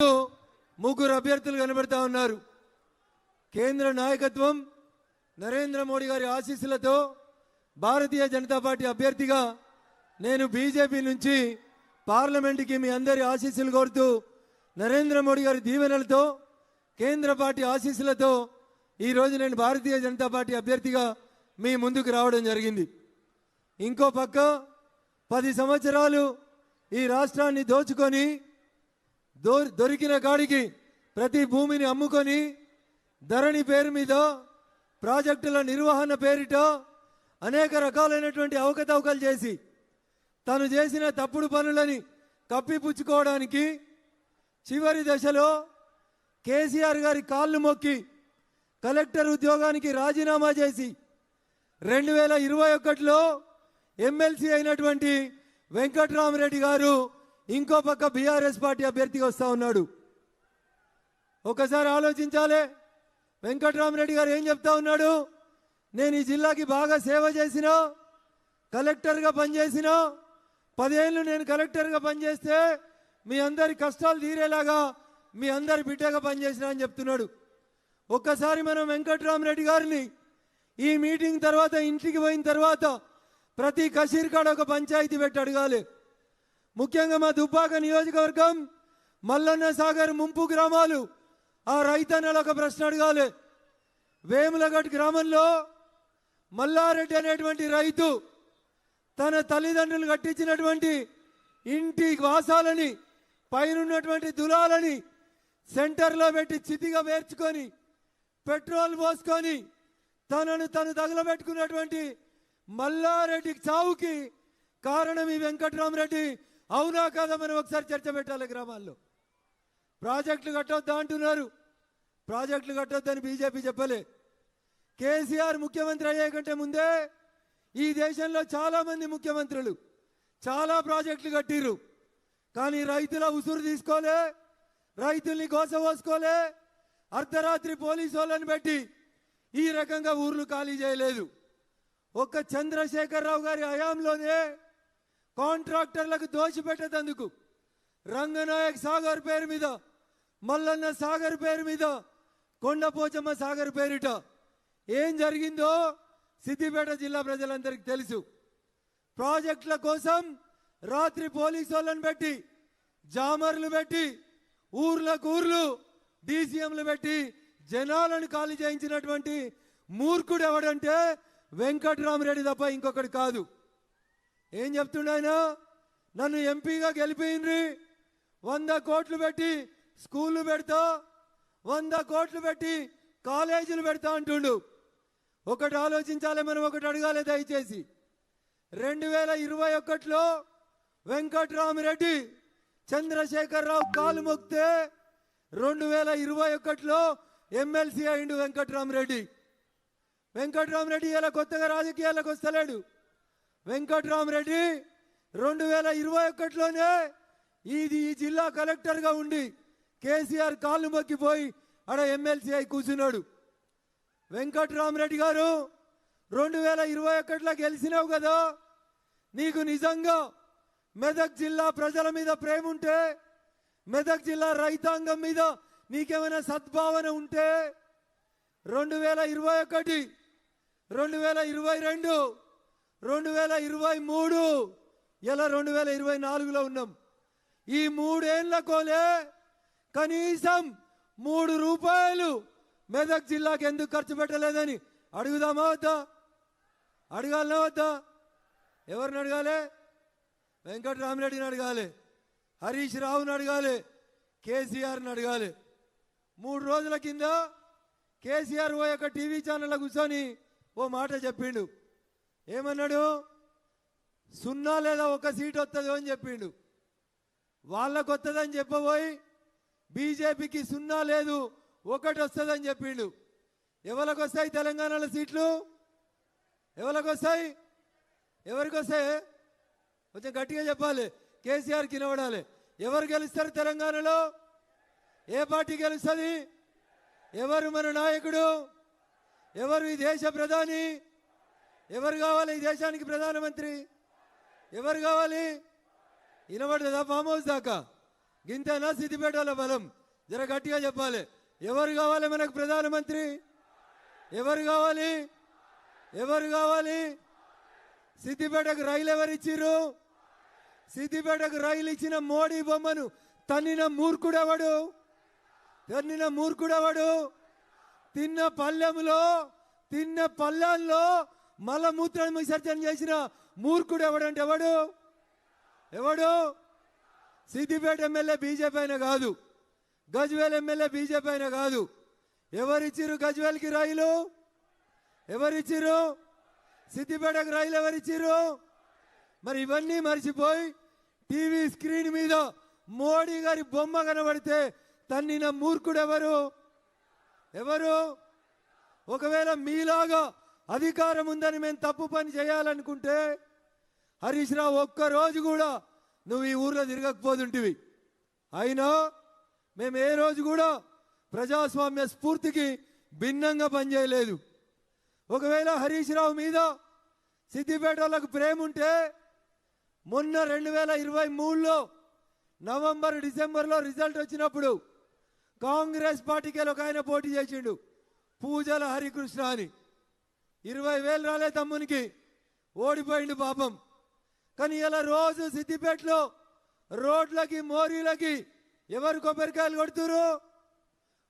ముగ్గురు అభ్యర్థులు కనబడతా ఉన్నారు. కేంద్ర నాయకత్వం నరేంద్ర మోడీ గారి ఆశీస్సులతో భారతీయ జనతా పార్టీ అభ్యర్థిగా నేను బీజేపీ నుంచి పార్లమెంట్కి మీ అందరి ఆశీస్సులు కోరుతూ నరేంద్ర మోడీ గారి దీవెనలతో కేంద్ర పార్టీ ఆశీస్సులతో ఈరోజు నేను భారతీయ జనతా పార్టీ అభ్యర్థిగా మీ ముందుకు రావడం జరిగింది. ఇంకో పక్క 10 సంవత్సరాలు ఈ రాష్ట్రాన్ని దోచుకొని దొరికిన కాడికి ప్రతి భూమిని అమ్ముకొని ధరణి పేరు మీద ప్రాజెక్టుల నిర్వహణ పేరిట అనేక రకాలైనటువంటి అవకతవకలు చేసి తను చేసిన తప్పుడు పనులని కప్పిపుచ్చుకోవడానికి చివరి దశలో కేసీఆర్ గారి కాళ్ళు మొక్కి కలెక్టర్ ఉద్యోగానికి రాజీనామా చేసి 2021లో ఎమ్మెల్సీ అయినటువంటి వెంకట్రామరెడ్డి గారు ఇంకో పక్క బీఆర్ఎస్ పార్టీ అభ్యర్థిగా వస్తూ ఉన్నాడు. ఒకసారి ఆలోచించాలి, వెంకట్రామరెడ్డి గారు ఏం చెప్తా ఉన్నాడు? నేను ఈ జిల్లాకి బాగా సేవ చేసిన, కలెక్టర్గా పనిచేసిన, 10 ఏళ్ళు నేను కలెక్టర్గా పనిచేస్తే మీ అందరి కష్టాలు తీరేలాగా మీ అందరి బిడ్డగా పనిచేసిన అని చెప్తున్నాడు. ఒక్కసారి మనం వెంకట్రామరెడ్డి గారిని ఈ మీటింగ్ తర్వాత ఇంటికి పోయిన తర్వాత ప్రతి కసీర్కాడ ఒక పంచాయతీ పెట్టి అడగాలి. ముఖ్యంగా మా దుబ్బాక నియోజకవర్గం మల్లన్న సాగర్ ముంపు గ్రామాలు ఆ రైతన్నలు ఒక ప్రశ్న అడగాలి. వేములగట్ గ్రామంలో మల్లారెడ్డి అనేటువంటి రైతు తన తల్లిదండ్రులు కట్టించినటువంటి ఇంటి వాసాలని పైనున్నటువంటి దులాలని సెంటర్లో పెట్టి చితిగా వేర్చుకొని పెట్రోల్ పోసుకొని తనను తను తగలబెట్టుకున్నటువంటి మల్లారెడ్డి చావుకి కారణం ఈ వెంకట్రామరెడ్డి. అవునా కాదా మనం ఒకసారి చర్చ పెట్టాలి. గ్రామాల్లో ప్రాజెక్టులు కట్టొద్దా అంటున్నారు. ప్రాజెక్టులు కట్టొద్దని బీజేపీ చెప్పలే. కేసీఆర్ ముఖ్యమంత్రి అయ్యే కంటే ముందే ఈ దేశంలో చాలా మంది ముఖ్యమంత్రులు చాలా ప్రాజెక్టులు కట్టిర్రు. కానీ రైతుల ఉసురు తీసుకోలే, రైతుల్ని గోసపోసుకోలే, అర్ధరాత్రి పోలీసు వాళ్ళని పెట్టి ఈ రకంగా ఊర్లు ఖాళీ చేయలేదు. ఒక్క చంద్రశేఖరరావు గారి హయాంలోనే కాంట్రాక్టర్లకు దోచిపెట్టేందుకు రంగనాయక్ సాగర్ పేరు మీద, మల్లన్న సాగర్ పేరు మీద, కొండపోచమ్మ సాగర్ పేరిట ఏం జరిగిందో సిద్దిపేట జిల్లా ప్రజలందరికీ తెలుసు. ప్రాజెక్టుల కోసం రాత్రి పోలీసు వాళ్ళని పెట్టి, జామర్లు పెట్టి, ఊర్లకు ఊర్లు డీసీఎంలు పెట్టి జనాలను ఖాళీ చేయించినటువంటి మూర్ఖుడు ఎవడంటే వెంకట్రామరెడ్డి తప్ప ఇంకొకటి కాదు. ఏం చెప్తుండయన? నన్ను ఎంపీగా గెలిపిండ్రి, 100 కోట్లు పెట్టి స్కూళ్ళు పెడతా, 100 కోట్లు పెట్టి కాలేజీలు పెడతా అంటుండు. ఒకటి ఆలోచించాలి, మనం ఒకటి అడగాలి దయచేసి. 2021లో వెంకట్రామరెడ్డి చంద్రశేఖరరావు కాలు మొక్తే 2021లో ఎమ్మెల్సీ అయిండు వెంకట్రామరెడ్డి. వెంకట్రామరెడ్డి ఇలా కొత్తగా రాజకీయాలకు వస్తలేడు. వెంకట్రామరెడ్డి 2021లోనే ఈ జిల్లా కలెక్టర్గా ఉండి కేసీఆర్ కాళ్ళు మొక్కిపోయి ఆడ ఎమ్మెల్సీ అయి కూర్చున్నాడు. వెంకట్రామరెడ్డి గారు 2021లో గెలిచినావు కదా, నీకు నిజంగా మెదక్ జిల్లా ప్రజల మీద ప్రేమ ఉంటే, మెదక్ జిల్లా రైతాంగం మీద నీకేమైనా సద్భావన ఉంటే 2021, 2022, 2023 ఇలా 2024లో ఉన్నాం. ఈ 3 ఏళ్ల కోలే కనీసం 3 రూపాయలు మెదక్ జిల్లాకి ఎందుకు ఖర్చు పెట్టలేదని అడుగుదామా వద్దా? అడగాలనా వద్దా? ఎవరిని అడగాలి? వెంకట్రామరెడ్డిని అడగాలి, హరీష్ రావుని అడగాలి, కేసీఆర్ని అడగాలి. 3 రోజుల కింద కేసీఆర్ ఓ యొక్క టీవీ ఛానల్లో కూర్చొని ఓ మాట చెప్పిండు. ఏమన్నాడు? 0 లేదా 1 సీట్ వస్తుందో అని చెప్పిండు. వాళ్ళకు వస్తుందని చెప్పబోయి బీజేపీకి 0 లేదు 1 వస్తుందని చెప్పిండు. ఎవరికి వస్తాయి తెలంగాణలో సీట్లు? ఎవరికి వస్తాయి? ఎవరికి వస్తాయి? కొంచెం గట్టిగా చెప్పాలి, కేసీఆర్కి వినబడాలి. ఎవరు గెలుస్తారు తెలంగాణలో? ఏ పార్టీ గెలుస్తుంది? ఎవరు మన నాయకుడు? ఎవరు ఈ దేశ ప్రధాని? ఎవరు కావాలి ఈ దేశానికి ప్రధానమంత్రి? ఎవరు కావాలి? వినబడదా? ఫామ్ హౌస్ దాకా గింతేనా సిద్దిపేటలో బలం? జర గట్టిగా చెప్పాలి. ఎవరు కావాలి మనకు ప్రధానమంత్రి? ఎవరు కావాలి? ఎవరు కావాలి? సిద్దిపేటకు రైలు ఎవరిచ్చిర్రు? సిద్దిపేటకు రైలు ఇచ్చిన మోడీ బొమ్మను తన్నిన మూర్ఖుడెవడు? తన్నిన మూర్ఖుడెవడు? తిన్న పల్లెంలో మలమూత్రం విసర్జన చేసిన మూర్ఖుడు ఎవడంటే ఎవడు? ఎవడు? సిద్దిపేట ఎమ్మెల్యే బీజేపీ అయినా కాదు, గజ్వేల్ ఎమ్మెల్యే బీజేపీ అయినా కాదు. ఎవరిచ్చిర్రు గజ్వేల్కి రైలు? ఎవరిచ్చిర్రు? సిద్దిపేటకు రైలు ఎవరిచ్చిర్రు? మరి ఇవన్నీ మర్చిపోయి టీవీ స్క్రీన్ మీద మోడీ గారి బొమ్మ కనబడితే తన్నిన మూర్ఖుడు ఎవరు? ఎవరు? ఒకవేళ మీలాగా అధికారం ఉందని మేము తప్పు పని చేయాలనుకుంటే హరీష్ రావు ఒక్కరోజు కూడా నువ్వు ఈ ఊర్లో తిరగకపోతుంటివి. అయినా మేము ఏ రోజు కూడా ప్రజాస్వామ్య స్ఫూర్తికి భిన్నంగా పనిచేయలేదు. ఒకవేళ హరీష్ రావు మీద సిద్దిపేట వాళ్ళకు ప్రేమ ఉంటే మొన్న 2023లో నవంబర్ డిసెంబర్లో రిజల్ట్ వచ్చినప్పుడు కాంగ్రెస్ పార్టీకి ఒక ఆయన పోటీ చేసిండు, పూజల హరికృష్ణ అని. 20,000 రాలే తమ్మునికి, ఓడిపోయిండు పాపం. కానీ ఇలా రోజు సిద్దిపేటలో రోడ్లకి మోరీలకి ఎవరు కొబ్బరికాయలు కొడుతురు?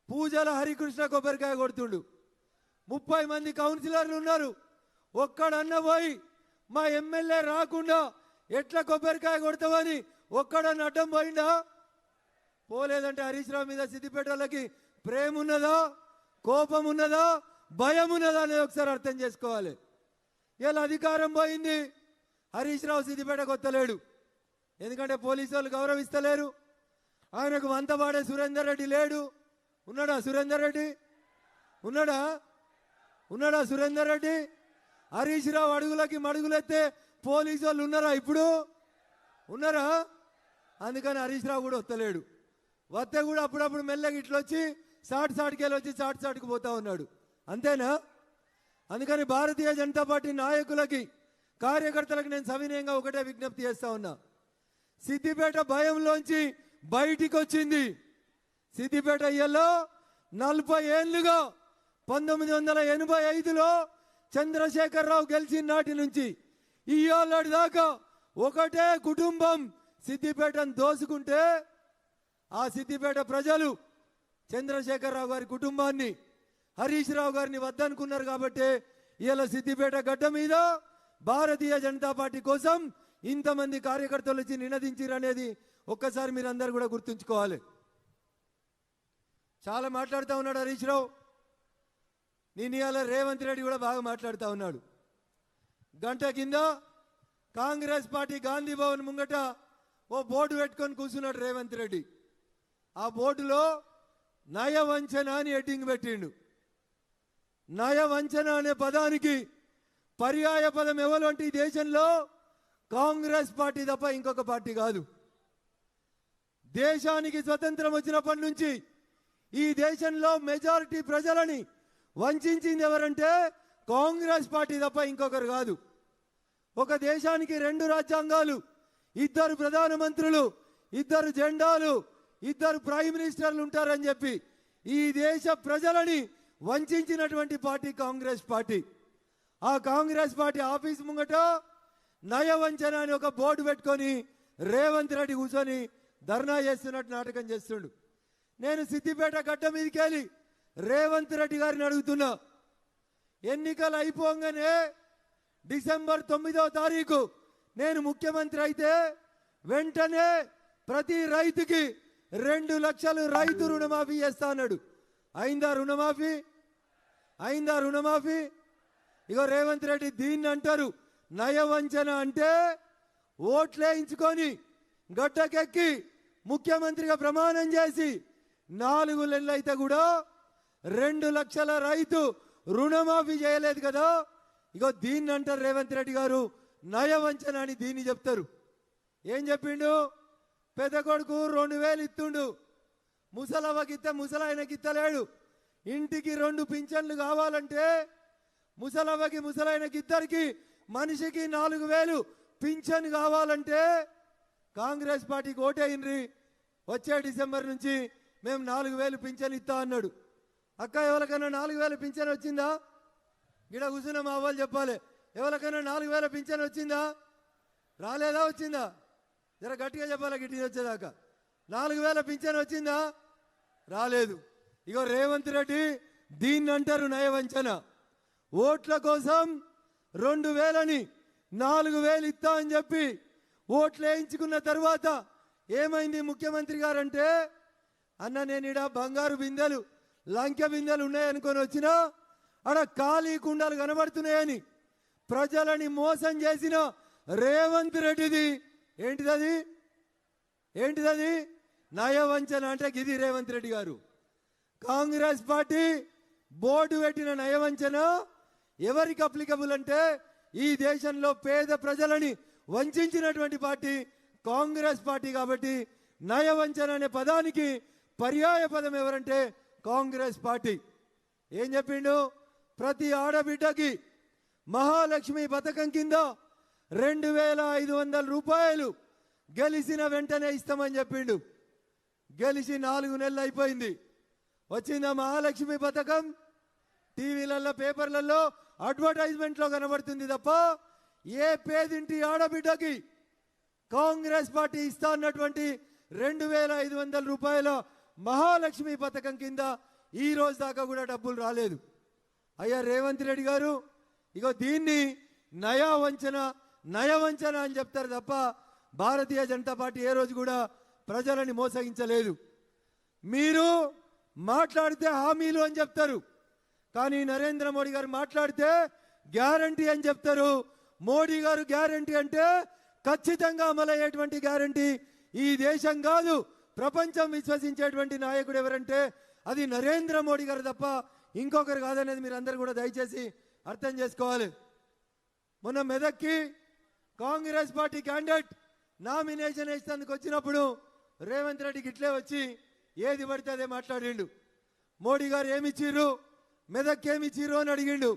పూజల హరికృష్ణ కొబ్బరికాయ కొడుతుండు. 30 మంది కౌన్సిలర్లు ఉన్నారు. ఒక్కడన్న పోయి మా ఎమ్మెల్యే రాకుండా ఎట్లా కొబ్బరికాయ కొడతావని ఒక్కడన్న అడ్డం పోయిందా? పోలేదంటే హరీష్ రావు మీద సిద్దిపేట వాళ్ళకి ప్రేమ ఉన్నదా, కోపం ఉన్నదా, భయం ఉన్నదా అనేది ఒకసారి అర్థం చేసుకోవాలి. ఇలా అధికారం పోయింది, హరీష్ రావు సిద్దిపేటకు వస్తలేడు. ఎందుకంటే పోలీసు వాళ్ళు గౌరవిస్తలేరు. ఆయనకు వంత పాడే సురేందర్ రెడ్డి లేడు. ఉన్నాడా సురేందర్ రెడ్డి? ఉన్నాడా? ఉన్నాడా సురేందర్ రెడ్డి? హరీష్ రావు అడుగులకి మడుగులెత్తే పోలీసు వాళ్ళు ఉన్నారా? ఇప్పుడు ఉన్నారా? అందుకని హరీష్ రావు కూడా వస్తలేడు. వస్తే కూడా అప్పుడప్పుడు మెల్లగా ఇట్లా వచ్చి సాటుకెళ్ళి వచ్చి సాటుకు పోతా ఉన్నాడు. అంతేనా? అందుకని భారతీయ జనతా పార్టీ నాయకులకి, కార్యకర్తలకు నేను సవినయంగా ఒకటే విజ్ఞప్తి చేస్తా ఉన్నా. సిద్దిపేట భయంలోంచి బయటికి వచ్చింది. సిద్దిపేట ఇయ్యలో 40 ఏళ్లుగా 1985లో చంద్రశేఖరరావు గెలిచిన నాటి నుంచి ఇయ్యాలటి దాకా ఒకటే కుటుంబం సిద్దిపేటను దోసుకుంటే ఆ సిద్దిపేట ప్రజలు చంద్రశేఖరరావు గారి కుటుంబాన్ని, హరీష్ రావు గారిని వద్దనుకున్నారు. కాబట్టి ఇవాళ సిద్దిపేట గడ్డ మీద భారతీయ జనతా పార్టీ కోసం ఇంతమంది కార్యకర్తలు వచ్చి నినదించారు అనేది ఒక్కసారి మీరు అందరు కూడా గుర్తుంచుకోవాలి. చాలా మాట్లాడుతూ ఉన్నాడు హరీష్ రావు. నేను ఇవాళ రేవంత్ రెడ్డి కూడా బాగా మాట్లాడుతూ ఉన్నాడు. గంట కింద కాంగ్రెస్ పార్టీ గాంధీ భవన్ ముంగట ఓ బోర్డు పెట్టుకొని కూర్చున్నాడు రేవంత్ రెడ్డి. ఆ బోర్డులో నయవంచన అని హెడ్డింగ్ పెట్టిండు. నయవంచన అనే పదానికి పర్యాయ పదం ఎవరంటే ఈ దేశంలో కాంగ్రెస్ పార్టీ తప్ప ఇంకొక పార్టీ కాదు. దేశానికి స్వతంత్రం వచ్చినప్పటి నుంచి ఈ దేశంలో మెజారిటీ ప్రజలని వంచింది ఎవరంటే కాంగ్రెస్ పార్టీ తప్ప ఇంకొకరు కాదు. ఒక దేశానికి 2 రాజ్యాంగాలు, 2 ప్రధానమంత్రులు, 2 జెండాలు, 2 ప్రైమ్ మినిస్టర్లు ఉంటారని చెప్పి ఈ దేశ ప్రజలని వంచినటువంటి పార్టీ కాంగ్రెస్ పార్టీ. ఆ కాంగ్రెస్ పార్టీ ఆఫీస్ ముంగట నయవంచన అని ఒక బోర్డు పెట్టుకొని రేవంత్ రెడ్డి కూర్చొని ధర్నా చేస్తున్నట్టు నాటకం చేస్తుండు. నేను సిద్దిపేట గడ్డ మీదకి వెళ్ళి రేవంత్ రెడ్డి గారిని అడుగుతున్నా, ఎన్నికలు అయిపోగానే డిసెంబర్ 9వ తారీఖు నేను ముఖ్యమంత్రి అయితే వెంటనే ప్రతి రైతుకి 2 లక్షలు రైతు రుణమాఫీ చేస్తా అన్నాడు. అయిందా రుణమాఫీ? అయిందా రుణమాఫీ? ఇగో రేవంత్ రెడ్డి దీన్ని అంటారు నయవంచన. అంటే ఓట్లేయించుకొని గడ్డకెక్కి ముఖ్యమంత్రిగా ప్రమాణం చేసి 4 నెలలు అయితే కూడా 2 లక్షల రైతు రుణమాఫీ చేయలేదు కదా. ఇగో దీన్ని అంటారు రేవంత్ రెడ్డి గారు నయవంచన అని దీన్ని చెప్తారు. ఏం చెప్పిండు? పెద్ద కొడుకు 2,000 ఇస్తుండు, ముసలవ్వకిత్తే ముసలాయనకి ఇత్తలేడు. ఇంటికి 2 పింఛన్లు కావాలంటే ముసలవ్వకి ముసలాయనకి ఇద్దరికి మనిషికి 4,000 పింఛన్ కావాలంటే కాంగ్రెస్ పార్టీకి ఓటేయండి, వచ్చే డిసెంబర్ నుంచి మేము 4000 పింఛన్ ఇస్తా అన్నాడు. అక్క ఎవరికైనా 4000 పింఛన్ వచ్చిందా? గిడ కూర్చున్న మా వాళ్ళు చెప్పాలి, ఎవరికైనా 4000 పింఛన్ వచ్చిందా? రాలేదా? వచ్చిందా? జర గట్టిగా చెప్పాలి, గిట్టి వచ్చేదాకా. 4000 పింఛన్ వచ్చిందా? రాలేదు. ఇగో రేవంత్ రెడ్డి దీన్ని అంటారు నయవంచన. ఓట్ల కోసం 2000ని 4000 ఇస్తా అని చెప్పి ఓట్లు వేయించుకున్న తర్వాత ఏమైంది ముఖ్యమంత్రి గారంటే, అన్న నేను ఇడ బంగారు బిందెలు లంకె బిందెలు ఉన్నాయనుకొని వచ్చినా ఆడ ఖాళీ కుండలు కనబడుతున్నాయని ప్రజలని మోసం చేసిన రేవంత్ రెడ్డిది ఏంటిదది? ఏంటిదది? నయవంచన అంటే గిది రేవంత్ రెడ్డి గారు. కాంగ్రెస్ పార్టీ బోర్డు పెట్టిన నయవంచన ఎవరికి అప్లికబుల్ అంటే, ఈ దేశంలో పేద ప్రజలని వంచినటువంటి పార్టీ కాంగ్రెస్ పార్టీ. కాబట్టి నయవంచన అనే పదానికి పర్యాయ పదం ఎవరంటే కాంగ్రెస్ పార్టీ. ఏం చెప్పిండు? ప్రతి ఆడబిడ్డకి మహాలక్ష్మి పథకం కింద 2500 రూపాయలు గెలిచిన వెంటనే ఇస్తామని చెప్పిండు. గెలిచి 4 నెలలు అయిపోయింది. వచ్చిందా మహాలక్ష్మి పథకం? టీవీలలో పేపర్లలో అడ్వర్టైజ్మెంట్లో కనబడుతుంది తప్ప ఏ పేదింటి ఆడబిడ్డకి కాంగ్రెస్ పార్టీ ఇస్తా అన్నటువంటి 2500 రూపాయల మహాలక్ష్మి పథకం కింద ఈ రోజు దాకా కూడా డబ్బులు రాలేదు. అయ్యా రేవంత్ రెడ్డి గారు, ఇగో దీన్ని నయవంచన అని చెప్తారు తప్ప భారతీయ జనతా పార్టీ ఏ రోజు కూడా ప్రజలని మోసగించలేదు. మీరు మాట్లాడితే హామీలు అని చెప్తారు, కానీ నరేంద్ర మోడీ గారు మాట్లాడితే గ్యారంటీ అని చెప్తారు. మోడీ గారు గ్యారంటీ అంటే ఖచ్చితంగా అమలయ్యేటువంటి గ్యారంటీ. ఈ దేశం కాదు ప్రపంచం విశ్వసించేటువంటి నాయకుడు ఎవరంటే అది నరేంద్ర మోడీ గారు తప్ప ఇంకొకరు కాదనేది మీరు అందరూ కూడా దయచేసి అర్థం చేసుకోవాలి. మొన్న మెదక్కి కాంగ్రెస్ పార్టీ క్యాండిడేట్ నామినేషన్ వేసేందుకు వచ్చినప్పుడు రేవంత్ రెడ్డికి ఇట్లే వచ్చి ఏది పడితే అదే మాట్లాడిండు. మోడీ గారు ఏమిచ్చిర్రు, మెదక్ ఏమిచ్చిర్రు అని అడిగిండు.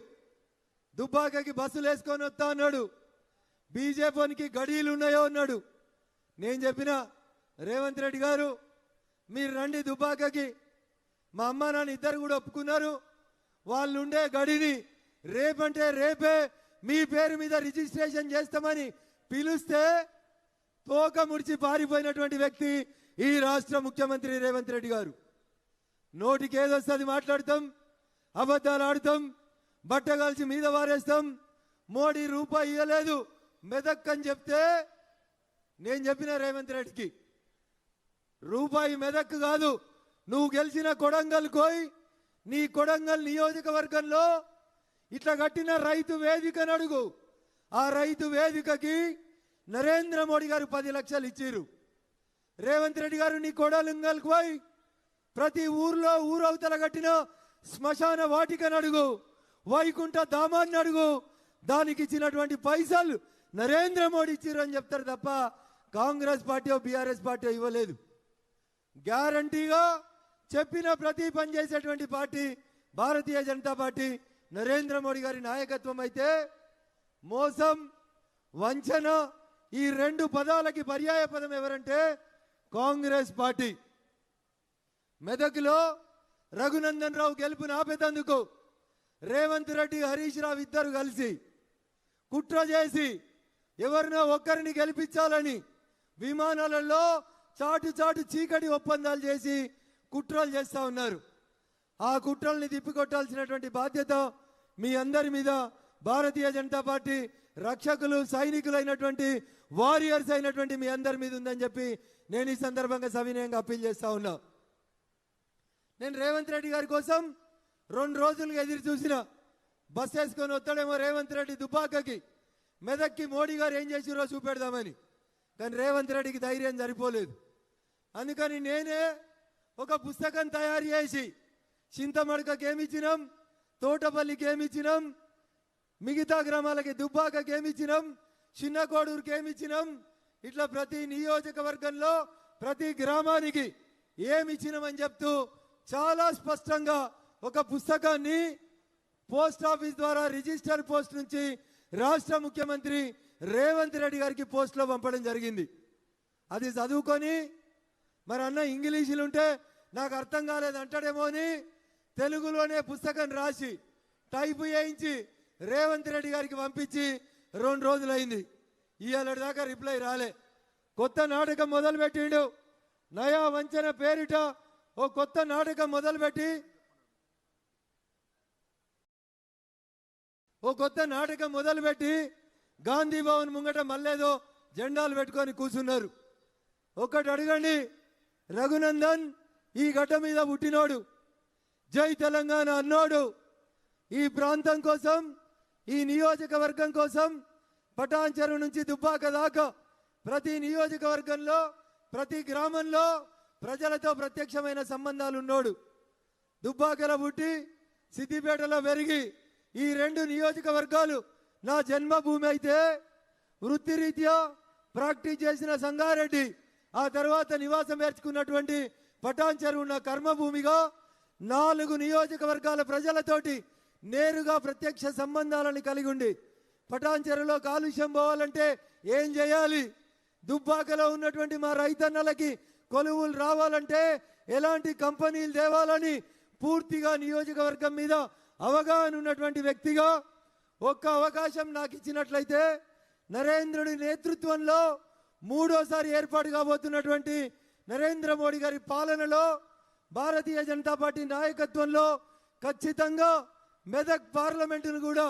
దుబ్బాకకి బస్సులు వేసుకొని వస్తా అన్నాడు. బీజేపీకి గడీలు ఉన్నాయో అన్నాడు. నేను చెప్పిన రేవంత్ రెడ్డి గారు మీరు రండి దుబ్బాకకి, మా అమ్మ నాన్న ఇద్దరు కూడా ఒప్పుకున్నారు, వాళ్ళు ఉండే గడిని రేపంటే రేపే మీ పేరు మీద రిజిస్ట్రేషన్ చేస్తామని పిలుస్తే తోక ముడిచి పారిపోయినటువంటి వ్యక్తి ఈ రాష్ట్ర ముఖ్యమంత్రి రేవంత్ రెడ్డి గారు. నోటికి ఏదొస్తుంది మాట్లాడతాం, అబద్ధాలు ఆడతాం, బట్టగాల్చి మీద వారేస్తాం. మోడీ రూపాయి ఇవ్వలేదు మెదక్ అని చెప్తే నేను చెప్పిన రేవంత్ రెడ్డికి, రూపాయి మెదక్ కాదు, నువ్వు గెలిచిన కొడంగల్ కోయ్, నీ కొడంగల్ నియోజకవర్గంలో ఇట్లా కట్టిన రైతు వేదికను అడుగు. ఆ రైతు వేదికకి నరేంద్ర మోడీ గారు 10 లక్షలు ఇచ్చిర్రు. రేవంత్ రెడ్డి గారు నీ కొడంగల్ కోయ్, ప్రతి ఊర్లో ఊరవతల కట్టిన శ్మశాన వాటికను అడుగు, వైకుంఠ ధామాన్ని అడుగు, దానికి ఇచ్చినటువంటి పైసలు నరేంద్ర మోడీ ఇచ్చిర్రు అని చెప్తారు తప్ప కాంగ్రెస్ పార్టీ బీఆర్ఎస్ పార్టీ ఇవ్వలేదు. గ్యారంటీగా చెప్పిన ప్రతి పని చేసేటువంటి పార్టీ భారతీయ జనతా పార్టీ, నరేంద్ర మోడీ గారి నాయకత్వం అయితే మోసం వంచన ఈ 2 పదాలకి పర్యాయ పదం ఎవరంటే కాంగ్రెస్ పార్టీ. మెదక్లో రఘునందన్ రావు గెలుపుని ఆపేందుకు రేవంత్ రెడ్డి హరీష్ రావు ఇద్దరు కలిసి కుట్ర చేసి ఎవరినో ఒక్కరిని గెలిపించాలని విమానాలలో చాటు చీకటి ఒప్పందాలు చేసి కుట్రలు చేస్తూ ఉన్నారు. ఆ కుట్రల్ని తిప్పికొట్టాల్సినటువంటి బాధ్యత మీ అందరి మీద భారతీయ జనతా పార్టీ రక్షకులు సైనికులైనటువంటి వారియర్స్ అయినటువంటి మీ అందరి మీద ఉందని చెప్పి నేను ఈ సందర్భంగా సవినయంగా అప్పీల్ చేస్తా ఉన్నా. నేను రేవంత్ రెడ్డి గారి కోసం 2 రోజులుగా ఎదురు చూసిన, బస్ వేసుకొని వస్తాడేమో రేవంత్ రెడ్డి దుబ్బాకకి, మెదక్కి మోడీ గారు ఏం చేసిరో చూపెడదామని. కానీ రేవంత్ రెడ్డికి ధైర్యం సరిపోలేదు. అందుకని నేనే ఒక పుస్తకం తయారు చేసి చింతమడకకి ఏమిచ్చినాం, తోటపల్లికి ఏమిచ్చినాం, మిగతా గ్రామాలకి దుబ్బాకకి ఏమిచ్చినాం, చిన్న కోడూరుకి ఏమిచ్చినాం, ఇట్లా ప్రతి నియోజకవర్గంలో ప్రతి గ్రామానికి ఏమిచ్చినామని చెప్తూ చాలా స్పష్టంగా ఒక పుస్తకాన్ని పోస్ట్ ఆఫీస్ ద్వారా రిజిస్టర్ పోస్ట్ నుంచి రాష్ట్ర ముఖ్యమంత్రి రేవంత్ రెడ్డి గారికి పోస్ట్లో పంపడం జరిగింది. అది చదువుకొని మరి అన్న ఇంగ్లీషులు ఉంటే నాకు అర్థం కాలేదు అంటాడేమో అని తెలుగులోనే పుస్తకం రాసి టైపు చేయించి రేవంత్ రెడ్డి గారికి పంపించి 2 రోజులైంది. ఇవాళ దాకా రిప్లై రాలే. కొత్త నాటకం మొదలుపెట్టిండు. నయా వంచన పేరిట ఓ కొత్త నాటకం మొదలుపెట్టి గాంధీ భవన్ ముంగట మళ్ళేదో జెండాలు పెట్టుకొని కూర్చున్నారు. ఒక్కటి అడగండి, రఘునందన్ ఈ గడ్డ మీద పుట్టినోడు, జై తెలంగాణ అన్నోడు, ఈ ప్రాంతం కోసం, ఈ నియోజకవర్గం కోసం పటాన్ చెరువు నుంచి దుబ్బాక దాకా ప్రతి నియోజకవర్గంలో ప్రతి గ్రామంలో ప్రజలతో ప్రత్యక్షమైన సంబంధాలు ఉన్నోడు. దుబ్బాకలో పుట్టి సిద్దిపేటలో పెరిగి ఈ 2 నియోజకవర్గాలు నా జన్మభూమి అయితే వృత్తిరీత్యా ప్రాక్టీస్ చేసిన సంగారెడ్డి, ఆ తర్వాత నివాసం ఏర్చుకున్నటువంటి పటాన్ చెరువు నా కర్మభూమిగా 4 నియోజకవర్గాల ప్రజలతోటి నేరుగా ప్రత్యక్ష సంబంధాలను కలిగి ఉండి పటాన్ చెరువులో కాలుష్యం పోవాలంటే ఏం చేయాలి, దుబ్బాకలో ఉన్నటువంటి మా రైతన్నలకి కొలువులు రావాలంటే ఎలాంటి కంపెనీలు తేవాలని పూర్తిగా నియోజకవర్గం మీద అవగాహన ఉన్నటువంటి వ్యక్తిగా ఒక్క అవకాశం నాకు ఇచ్చినట్లయితే నరేంద్రుడి నేతృత్వంలో 3వసారి ఏర్పాటు కాబోతున్నటువంటి నరేంద్ర మోడీ గారి పాలనలో భారతీయ జనతా పార్టీ నాయకత్వంలో ఖచ్చితంగా మెదక్ పార్లమెంటును కూడా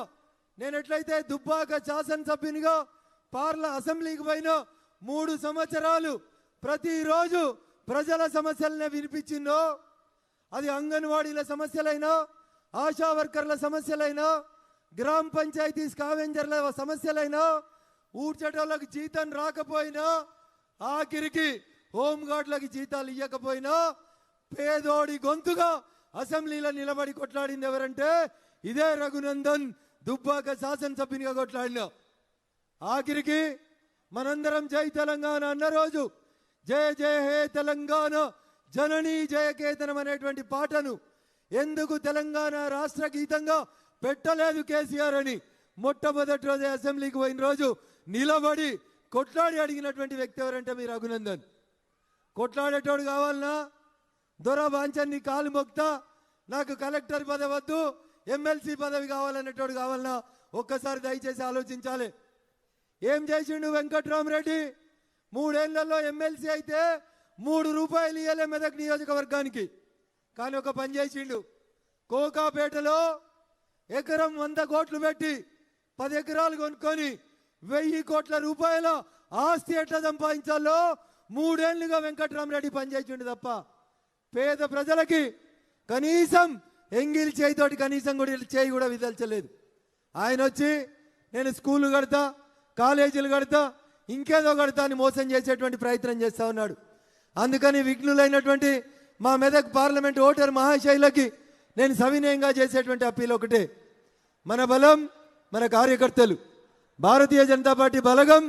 నేను ఎట్లయితే దుబ్బాక శాసనసభ్యునిగా అసెంబ్లీకి పోయిన 3 సంవత్సరాలు ప్రతిరోజు ప్రజల సమస్యలనే వినిపించిందో, అది అంగన్వాడీల సమస్యలైనా, ఆశా వర్కర్ల సమస్యలైనా, గ్రామ పంచాయతీ స్కావెంజర్ల సమస్యలైనా, ఊడ్చటోళ్ళకి జీతం రాకపోయినా, ఆఖరికి హోంగార్డులకి జీతాలు ఇవ్వకపోయినా పేదోడి గొంతుగా అసెంబ్లీలో నిలబడి కొట్లాడింది ఎవరంటే ఇదే రఘునందన్ దుబ్బాక శాసనసభ్యునిగా కొట్లాడినా. ఆఖరికి మనందరం జై తెలంగాణ అన్న రోజు జయ జయ హే తెలంగాణ జననీ జయకేతనం అనేటువంటి పాటను ఎందుకు తెలంగాణ రాష్ట్ర గీతంగా పెట్టలేదు కేసీఆర్ అని మొట్టమొదటి రోజే అసెంబ్లీకి పోయిన రోజు నిలబడి కొట్లాడి అడిగినటువంటి వ్యక్తి ఎవరంటే మీ రఘునందన్. కొట్లాడేటోడు కావాలన్నా, దొర బాంచన్ని కాలు మొక్తా నాకు కలెక్టర్ పదవి వద్దు ఎమ్మెల్సీ పదవి కావాలనేటోడు కావాలన్నా ఒక్కసారి దయచేసి ఆలోచించాలి. ఏం చేసిండు వెంకట్రామరెడ్డి? 3 ఏళ్లలో ఎమ్మెల్సీ అయితే 3 రూపాయలు ఇయ్యలే మెదక్ నియోజకవర్గానికి. కానీ ఒక పని చేసిండు, కోకాపేటలో ఎకరం 100 కోట్లు పెట్టి 10 ఎకరాలు కొనుక్కొని 1000 కోట్ల రూపాయల ఆస్తి ఎట్లా సంపాదించాలో 3 ఏళ్లుగా వెంకట్రామరెడ్డి పనిచేసిండు తప్ప పేద ప్రజలకి కనీసం ఎంగిల్ చేయితోటి కనీసం కూడా చేయి కూడా విదల్చలేదు. ఆయన వచ్చి నేను స్కూళ్ళు కడతా, కాలేజీలు కడతా, ఇంకేదో కడతా అని మోసం చేసేటువంటి ప్రయత్నం చేస్తూ ఉన్నాడు. అందుకని విఘ్నులైనటువంటి మా మెదక్ పార్లమెంట్ ఓటర్ మహాశైలకి నేను సవినయంగా చేసేటువంటి అప్పీల్ ఒకటే, మన బలం మన కార్యకర్తలు. భారతీయ జనతా పార్టీ బలగం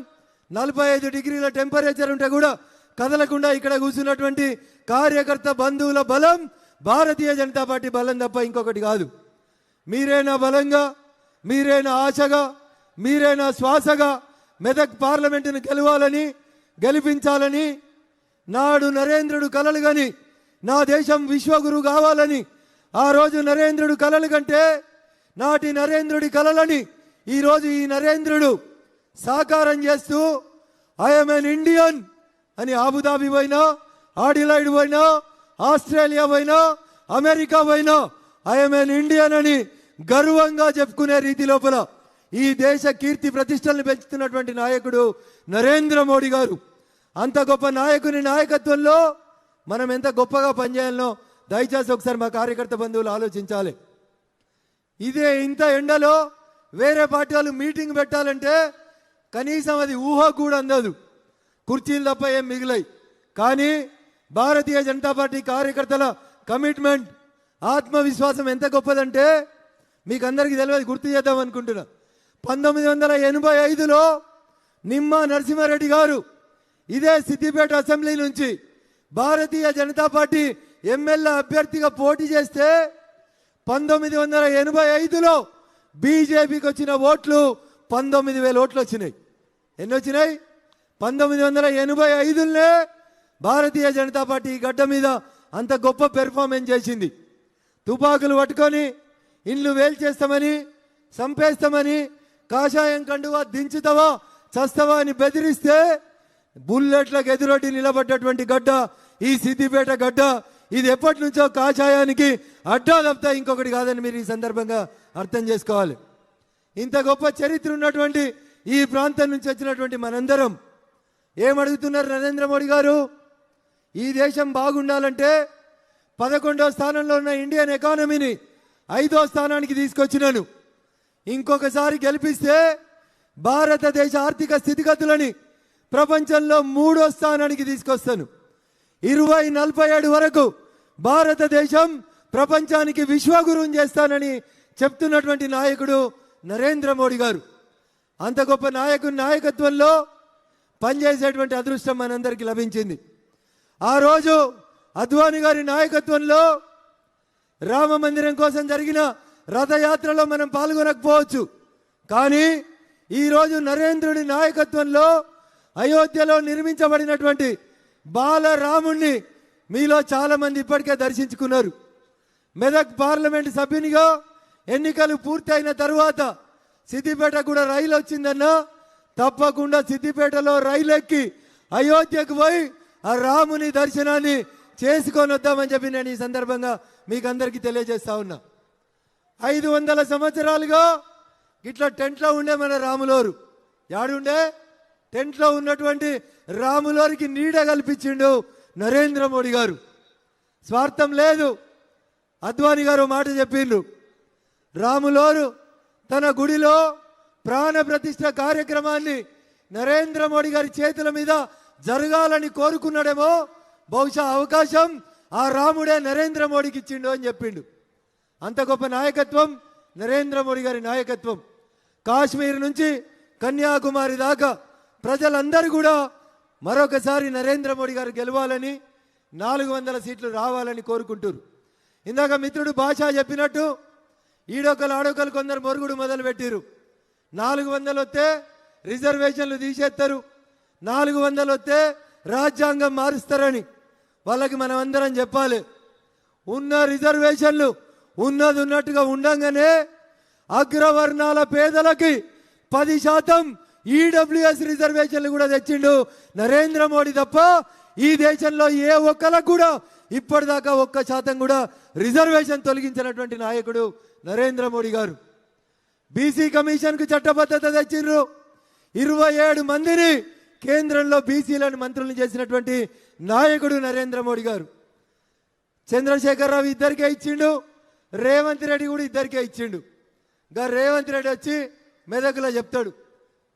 45 డిగ్రీల టెంపరేచర్ ఉంటే కూడా కదలకుండా ఇక్కడ కూర్చున్నటువంటి కార్యకర్త బంధువుల బలం భారతీయ జనతా పార్టీ బలం తప్ప ఇంకొకటి కాదు. మీరేనా బలంగా, మీరేనా ఆశగా, మీరేనా శ్వాసగా మెదక్ పార్లమెంటును గెలిపించాలని నాడు నరేంద్రుడు కలలు గని నా దేశం విశ్వగురు కావాలని ఆ రోజు నరేంద్రుడు కలలు కంటే నాటి నరేంద్రుడి కలలని ఈరోజు ఈ నరేంద్రుడు సాకారం చేస్తూ ఐఎమ్ ఎన్ ఇండియన్ అని అబుదాబి పోయినా, ఆడిలైడ్ పోయినా, ఆస్ట్రేలియా పోయినా, అమెరికా పోయినా ఐఎమ్ ఎన్ ఇండియన్ అని గర్వంగా చెప్పుకునే రీతి లోపల ఈ దేశ కీర్తి ప్రతిష్టలను పెంచుతున్నటువంటి నాయకుడు నరేంద్ర మోడీ గారు. అంత గొప్ప నాయకుని నాయకత్వంలో మనం ఎంత గొప్పగా పనిచేయాలనో దయచేసి ఒకసారి మా కార్యకర్త బంధువులు ఆలోచించాలి. ఇదే ఇంత ఎండలో వేరే పార్టీ వాళ్ళు మీటింగ్ పెట్టాలంటే కనీసం అది ఊహ కూడా అందదు, కుర్చీలు తప్ప ఏం మిగిలాయి. కానీ భారతీయ జనతా పార్టీ కార్యకర్తల కమిట్మెంట్, ఆత్మవిశ్వాసం ఎంత గొప్పదంటే మీకు అందరికీ తెలియదు, గుర్తు చేద్దాం అనుకుంటున్నా. 1985లో నిమ్మా నరసింహారెడ్డి గారు ఇదే సిద్దిపేట అసెంబ్లీ నుంచి భారతీయ జనతా పార్టీ ఎమ్మెల్యే అభ్యర్థిగా పోటీ చేస్తే 1985లో బీజేపీకి వచ్చిన ఓట్లు 19,000 ఓట్లు వచ్చినాయి. ఎన్ని వచ్చినాయి? 1985లోనే భారతీయ జనతా పార్టీ ఈ గడ్డ మీద అంత గొప్ప పెర్ఫార్మెన్స్ చేసింది. తుపాకులు పట్టుకొని ఇండ్లు వేల్చేస్తామని, చంపేస్తామని, కాషాయం కండువా దించుతావా చస్తావా అని బెదిరిస్తే బుల్లెట్లకు ఎదురొడ్డి నిలబడ్డటువంటి గడ్డ ఈ సిద్దిపేట గడ్డ. ఇది ఎప్పటి నుంచో కాషాయానికి అడ్డా తప్పితే ఇంకొకటి కాదని మీరు ఈ సందర్భంగా అర్థం చేసుకోవాలి. ఇంత గొప్ప చరిత్ర ఉన్నటువంటి ఈ ప్రాంతం నుంచి వచ్చినటువంటి మనందరం ఏమడుగుతున్నారు నరేంద్ర మోడీ గారు? ఈ దేశం బాగుండాలంటే 11వ స్థానంలో ఉన్న ఇండియన్ ఎకానమీని 5వ స్థానానికి తీసుకొచ్చినాను. ఇంకొకసారి గెలిపిస్తే భారతదేశ ఆర్థిక స్థితిగతులని ప్రపంచంలో 3వ స్థానానికి తీసుకొస్తాను. 2047 వరకు భారతదేశం ప్రపంచానికి విశ్వగురువుని చేస్తానని చెప్తున్నటువంటి నాయకుడు నరేంద్ర మోడీ గారు. అంత గొప్ప నాయకుని నాయకత్వంలో పనిచేసేటువంటి అదృష్టం మనందరికీ లభించింది. ఆ రోజు అద్వానీ గారి నాయకత్వంలో రామ మందిరం కోసం జరిగిన రథయాత్రలో మనం పాల్గొనకపోవచ్చు, కానీ ఈరోజు నరేంద్రుడి నాయకత్వంలో అయోధ్యలో నిర్మించబడినటువంటి బాలరాముణ్ణి మీలో చాలా మంది ఇప్పటికే దర్శించుకున్నారు. మెదక్ పార్లమెంట్ సభ్యునిగా ఎన్నికలు పూర్తయిన తరువాత సిద్దిపేట కూడా రైలు వచ్చిందన్నా తప్పకుండా సిద్దిపేటలో రైలు ఎక్కి అయోధ్యకు పోయి ఆ రాముని దర్శనాన్ని చేసుకొని వద్దామని చెప్పి నేను ఈ సందర్భంగా మీకు అందరికీ తెలియజేస్తా ఉన్నా. 500 సంవత్సరాలుగా ఇట్లా టెంట్లో ఉండే మన రాములోరు యాడుండే టెంట్లో ఉన్నటువంటి రాములోరికి నీడ కల్పించిండు నరేంద్ర మోడీ గారు. స్వార్థం లేదు. అద్వానీ గారు మాట చెప్పిండ్రు, రాములోరు తన గుడిలో ప్రాణ ప్రతిష్ఠ కార్యక్రమాన్ని నరేంద్ర మోడీ గారి చేతుల మీద జరగాలని కోరుకున్నాడేమో, బహుశా అవకాశం ఆ రాముడే నరేంద్ర మోడీకి ఇచ్చిండు అని చెప్పిండు. అంత గొప్ప నాయకత్వం నరేంద్ర మోడీ గారి నాయకత్వం. కాశ్మీర్ నుంచి కన్యాకుమారి దాకా ప్రజలందరూ కూడా మరొకసారి నరేంద్ర మోడీ గారు గెలవాలని, 400 సీట్లు రావాలని కోరుకుంటారు. ఇందాక మిత్రుడు భాష చెప్పినట్టు ఈడొకలు ఆడొకలు కొందరు మొరుగుడు మొదలు పెట్టిరు. 400 వస్తే రిజర్వేషన్లు తీసేస్తారు, 400 వస్తే రాజ్యాంగం మారుస్తారని వాళ్ళకి మనం అందరం చెప్పాలి. ఉన్న రిజర్వేషన్లు ఉన్నది ఉన్నట్టుగా ఉండంగానే అగ్రవర్ణాల పేదలకి 10% ఈడబ్ల్యూఎస్ రిజర్వేషన్లు కూడా తెచ్చిండు నరేంద్ర మోడీ తప్ప ఈ దేశంలో ఏ ఒక్కరికి కూడా ఇప్పటిదాకా 1% కూడా రిజర్వేషన్ తొలగించినటువంటి నాయకుడు నరేంద్ర మోడీ గారు. బీసీ కమిషన్కు చట్టబద్ధత తెచ్చిండ్రు. 27 మందిని కేంద్రంలో బీసీలను మంత్రులను చేసినటువంటి నాయకుడు నరేంద్ర మోడీ గారు. చంద్రశేఖరరావు ఇద్దరికే ఇచ్చిండు, రేవంత్ రెడ్డి కూడా ఇద్దరికే ఇచ్చిండు. గా రేవంత్ రెడ్డి వచ్చి మెదకులో చెప్తాడు,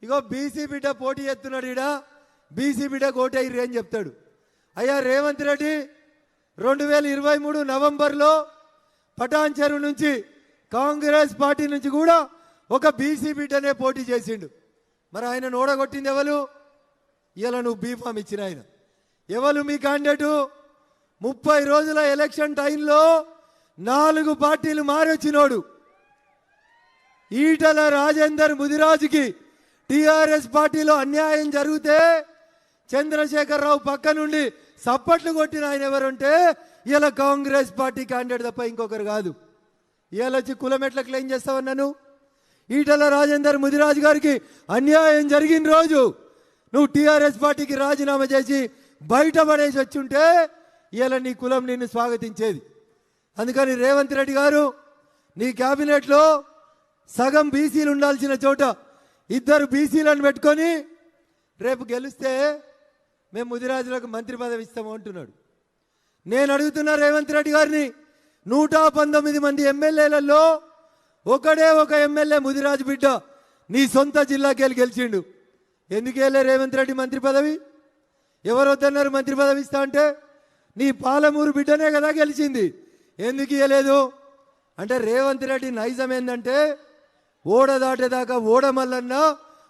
ఇగో బీసీ బిడ్డ పోటీ చేస్తున్నాడు, ఈడ బీసీ బిడ్డ కోటయ్యి అని చెప్తాడు. అయ్యా రేవంత్ రెడ్డి 2023 నవంబర్లో పటాన్ చెరువు నుంచి కాంగ్రెస్ పార్టీ నుంచి కూడా ఒక బీసీ బిడ్డనే పోటీ చేసిండు. మరి ఆయన ఓడగొట్టింది ఎవరు? ఇలా నువ్వు బీఫామ్ ఇచ్చిన ఆయన ఎవరు మీ క్యాండిడేటు? 30 రోజుల ఎలక్షన్ టైంలో 4 పార్టీలు మారొచ్చినోడు. ఈటల రాజేందర్ ముదిరాజుకి టిఆర్ఎస్ పార్టీలో అన్యాయం జరిగితే చంద్రశేఖరరావు పక్క నుండి సప్పట్లు కొట్టిన ఆయన ఎవరంటే ఇలా కాంగ్రెస్ పార్టీ క్యాండిడేట్ తప్ప ఇంకొకరు కాదు. ఇలా వచ్చి కులం ఎట్లా క్లెయిమ్ చేస్తావన్నాను? ఈటల రాజేందర్ ముదిరాజు గారికి అన్యాయం జరిగిన రోజు నువ్వు టిఆర్ఎస్ పార్టీకి రాజీనామా చేసి బయటపడేసి వచ్చుంటే ఇలా నీ కులం నిన్ను స్వాగతించేది. అందుకని రేవంత్ రెడ్డి గారు నీ క్యాబినెట్లో సగం బీసీలు ఉండాల్సిన చోట 2 బీసీలను పెట్టుకొని రేపు గెలిస్తే మేము ముదిరాజులకు మంత్రి పదవి ఇస్తాము అంటున్నాడు. నేను అడుగుతున్నా రేవంత్ రెడ్డి గారిని, 119 మంది ఎమ్మెల్యేలలో ఒకడే ఒక ఎమ్మెల్యే ముదిరాజు బిడ్డ నీ సొంత జిల్లాకి వెళ్ళి గెలిచిండు. ఎందుకు వెళ్ళే రేవంత్ రెడ్డి మంత్రి పదవి? ఎవరు వద్దన్నారు మంత్రి పదవి ఇస్తా అంటే? నీ పాలమూరు బిడ్డనే కదా గెలిచింది, ఎందుకు ఇవ్వలేదు అంటే రేవంత్ రెడ్డి నైజం ఏంటంటే ఓడ దాటేదాకా ఓడమల్లన్న,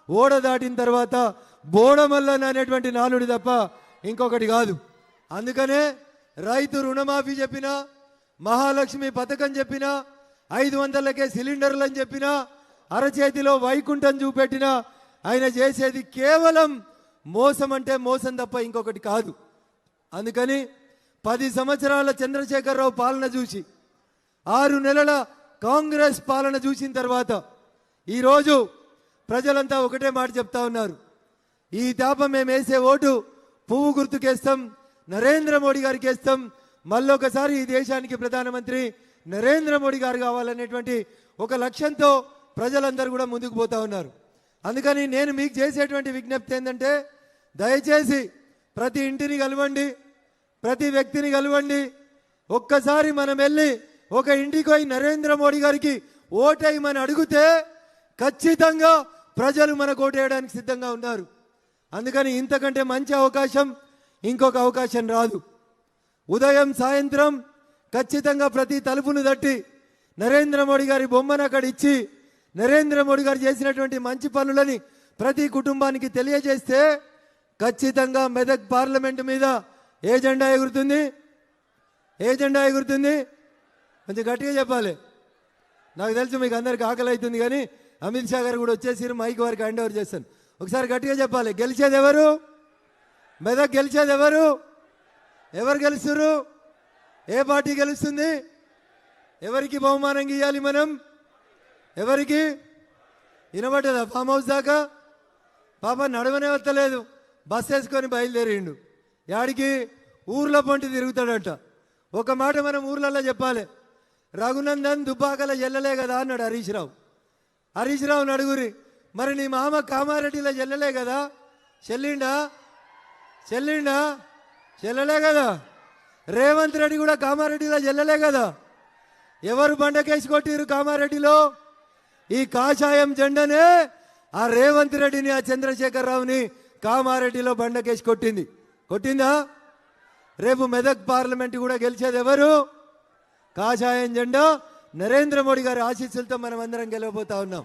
ఓడ దాటిన తర్వాత బోడమల్లన్న అనేటువంటి నానుడి తప్ప ఇంకొకటి కాదు. అందుకనే రైతు రుణమాఫీ చెప్పినా, మహాలక్ష్మి పథకం చెప్పినా, 500లకే సిలిండర్లు అని చెప్పినా, అరచేతిలో వైకుంఠం చూపెట్టినా ఆయన చేసేది కేవలం మోసం అంటే మోసం తప్ప ఇంకొకటి కాదు. అందుకని 10 సంవత్సరాల చంద్రశేఖరరావు పాలన చూసి 6 నెలల కాంగ్రెస్ పాలన చూసిన తర్వాత ఈరోజు ప్రజలంతా ఒకటే మాట చెప్తా ఉన్నారు. ఈ తాప మేము వేసే ఓటు పువ్వు గుర్తుకేస్తాం, నరేంద్ర మోడీ గారికి వేస్తాం, మళ్ళొకసారి ఈ దేశానికి ప్రధానమంత్రి నరేంద్ర మోడీ గారు కావాలనేటువంటి ఒక లక్ష్యంతో ప్రజలందరూ కూడా ముందుకు పోతా ఉన్నారు. అందుకని నేను మీకు చేసేటువంటి విజ్ఞప్తి ఏంటంటే, దయచేసి ప్రతి ఇంటిని కలవండి, ప్రతి వ్యక్తిని కలవండి. ఒక్కసారి మనం వెళ్ళి ఒక ఇంటికి పోయి నరేంద్ర మోడీ గారికి ఓటేయమని అడిగితే ఖచ్చితంగా ప్రజలు మనకు ఓటేయడానికి సిద్ధంగా ఉన్నారు. అందుకని ఇంతకంటే మంచి అవకాశం ఇంకొక అవకాశం రాదు. ఉదయం సాయంత్రం ఖచ్చితంగా ప్రతి తలుపును తట్టి నరేంద్ర మోడీ గారి బొమ్మను అక్కడ ఇచ్చి నరేంద్ర మోడీ గారు చేసినటువంటి మంచి పనులని ప్రతి కుటుంబానికి తెలియజేస్తే ఖచ్చితంగా మెదక్ పార్లమెంటు మీద ఏ జెండా ఎగురుతుంది? ఏ జెండా ఎగురుతుంది? కొంచెం గట్టిగా చెప్పాలి. నాకు తెలుసు మీకు అందరికి ఆకలి అవుతుంది, కానీ అమిత్ షా గారు కూడా వచ్చేసి మైక్ వారికి హ్యాండ్ ఓవర్ చేస్తాను. ఒకసారి గట్టిగా చెప్పాలి. గెలిచేది ఎవరు? మెదక్ గెలిచేది ఎవరు? ఎవరు గెలుస్తారు? ఏ పార్టీ గెలుస్తుంది? ఎవరికి బహుమానం ఇవ్వాలి మనం? ఎవరికి? వినబడ్డదా? ఫామ్ హౌస్ దాకా పాప నడవనే వస్తలేదు, బస్ వేసుకొని బయలుదేరిండు. యాడికి? ఊర్లో పొంటి తిరుగుతాడట. ఒక మాట మనం ఊర్లలో చెప్పాలి. రఘునందన్ దుబ్బాకల ఎల్లలే కదా అన్నాడు హరీష్ రావు. హరీష్ రావు నడుగురి, మరి నీ మామ కామారెడ్డిలో చెల్లలే కదా? చెల్లిండా? చెల్లిండా? చెల్లలే కదా. రేవంత్ రెడ్డి కూడా కామారెడ్డిలో చెల్లలే కదా. ఎవరు బండకేసి కొట్టిరు కామారెడ్డిలో? ఈ కాషాయం జెండనే ఆ రేవంత్ రెడ్డిని, ఆ చంద్రశేఖరరావుని కామారెడ్డిలో బండకేసి కొట్టింది. కొట్టిందా? రేపు మెదక్ పార్లమెంట్ కూడా గెలిచేది ఎవరు? కాషాయం జెండా. నరేంద్ర మోడీ గారి ఆశీస్సులతో మనం అందరం గెలవబోతా ఉన్నాం.